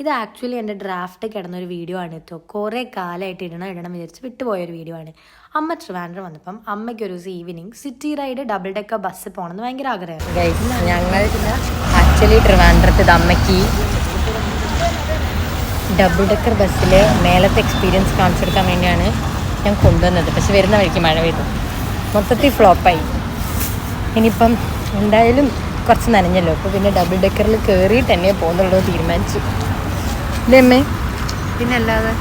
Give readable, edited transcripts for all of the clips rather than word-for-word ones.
ഇത് ആക്ച്വലി എൻ്റെ draft കിടന്നൊരു video ആണ് കേട്ടോ. കുറേ കാലമായിട്ട് ഇടണം വിചാരിച്ച് വിട്ടുപോയൊരു വീഡിയോ ആണ്. അമ്മ ട്രിവാൻഡ്രം വന്നപ്പം അമ്മയ്ക്ക് ഒരു ദിവസം evening city ride double decker ബസ്സിൽ പോകണമെന്ന് ഭയങ്കര ആഗ്രഹമായിരുന്നു. ഞങ്ങൾ ആക്ച്വലി ട്രിവാൻഡ്രത്ത് അമ്മയ്ക്ക് ഡബിൾ ഡെക്കർ ബസ്സിൽ മേലത്തെ എക്സ്പീരിയൻസ് കാണിച്ചെടുക്കാൻ വേണ്ടിയാണ് ഞാൻ കൊണ്ടുവന്നത്. പക്ഷെ വരുന്ന വഴിക്ക് മഴ പെയ്തു, മൊത്തത്തിൽ ഫ്ലോപ്പായി. ഇനിയിപ്പം എന്തായാലും കുറച്ച് നനഞ്ഞല്ലോ, അപ്പോൾ പിന്നെ ഡബിൾ ഡെക്കറിൽ കയറിയിട്ട് തന്നെ പോകുന്നുള്ളൂ തീരുമാനിച്ചു. ഇല്ലമ്മേ, പിന്നല്ലാതെ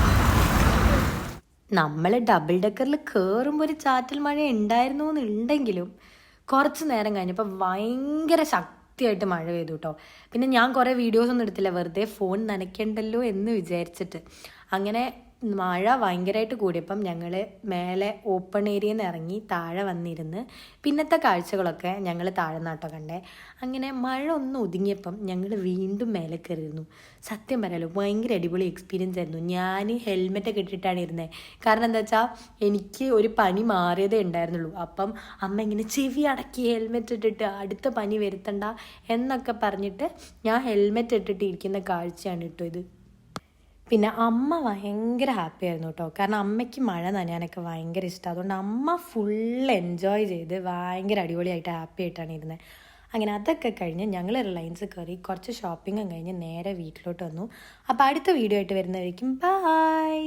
നമ്മൾ ഡബിൾ ഡെക്കറിൽ കയറുമ്പോൾ ഒരു ചാറ്റൽ മഴ ഉണ്ടായിരുന്നു എന്നുണ്ടെങ്കിലും കുറച്ച് നേരം കഴിഞ്ഞപ്പോൾ ഭയങ്കര ശക്തിയായിട്ട് മഴ പെയ്തു കേട്ടോ. പിന്നെ ഞാൻ കുറേ വീഡിയോസൊന്നും എടുത്തില്ല, വെറുതെ ഫോൺ നനയ്ക്കണ്ടല്ലോ എന്ന് വിചാരിച്ചിട്ട്. അങ്ങനെ മഴ ഭയങ്കരമായിട്ട് കൂടിയപ്പം ഞങ്ങൾ മേലെ ഓപ്പൺ ഏരിയയിൽ നിന്ന് ഇറങ്ങി താഴെ വന്നിരുന്ന് പിന്നത്തെ കാഴ്ചകളൊക്കെ ഞങ്ങൾ താഴെ നാട്ടോ കണ്ടേ. അങ്ങനെ മഴ ഒന്ന് ഒതുങ്ങിയപ്പം ഞങ്ങൾ വീണ്ടും മേലെ കയറിയിരുന്നു. സത്യം പറയാലോ ഭയങ്കര അടിപൊളി എക്സ്പീരിയൻസ് ആയിരുന്നു. ഞാൻ ഹെൽമെറ്റൊക്കെ ഇട്ടിട്ടാണ് ഇരുന്നത്. കാരണം എന്താ വെച്ചാൽ എനിക്ക് ഒരു പനി മാറിയതേ ഉണ്ടായിരുന്നുള്ളൂ. അപ്പം അമ്മ ഇങ്ങനെ ചെവി അടക്കി ഹെൽമെറ്റ് ഇട്ടിട്ട് അടുത്ത പനി വരുത്തണ്ട എന്നൊക്കെ പറഞ്ഞിട്ട് ഞാൻ ഹെൽമെറ്റ് ഇട്ടിട്ട് ഇരിക്കുന്ന കാഴ്ചയാണ് കേട്ടോ ഇത്. പിന്നെ അമ്മ ഭയങ്കര ഹാപ്പി ആയിരുന്നു കേട്ടോ. കാരണം അമ്മയ്ക്ക് മഴ നനയാനൊക്കെ ഭയങ്കര ഇഷ്ടം. അതുകൊണ്ട് അമ്മ ഫുൾ എൻജോയ് ചെയ്ത് ഭയങ്കര അടിപൊളിയായിട്ട് ഹാപ്പി ആയിട്ടാണ് ഇരുന്നത്. അങ്ങനെ അതൊക്കെ കഴിഞ്ഞ് ഞങ്ങൾ റിലയൻസ് കയറി കുറച്ച് ഷോപ്പിങ്ങും കഴിഞ്ഞ് നേരെ വീട്ടിലോട്ട് വന്നു. അപ്പോൾ അടുത്ത വീഡിയോ ആയിട്ട് വരുന്നതായിരിക്കും. ബൈ.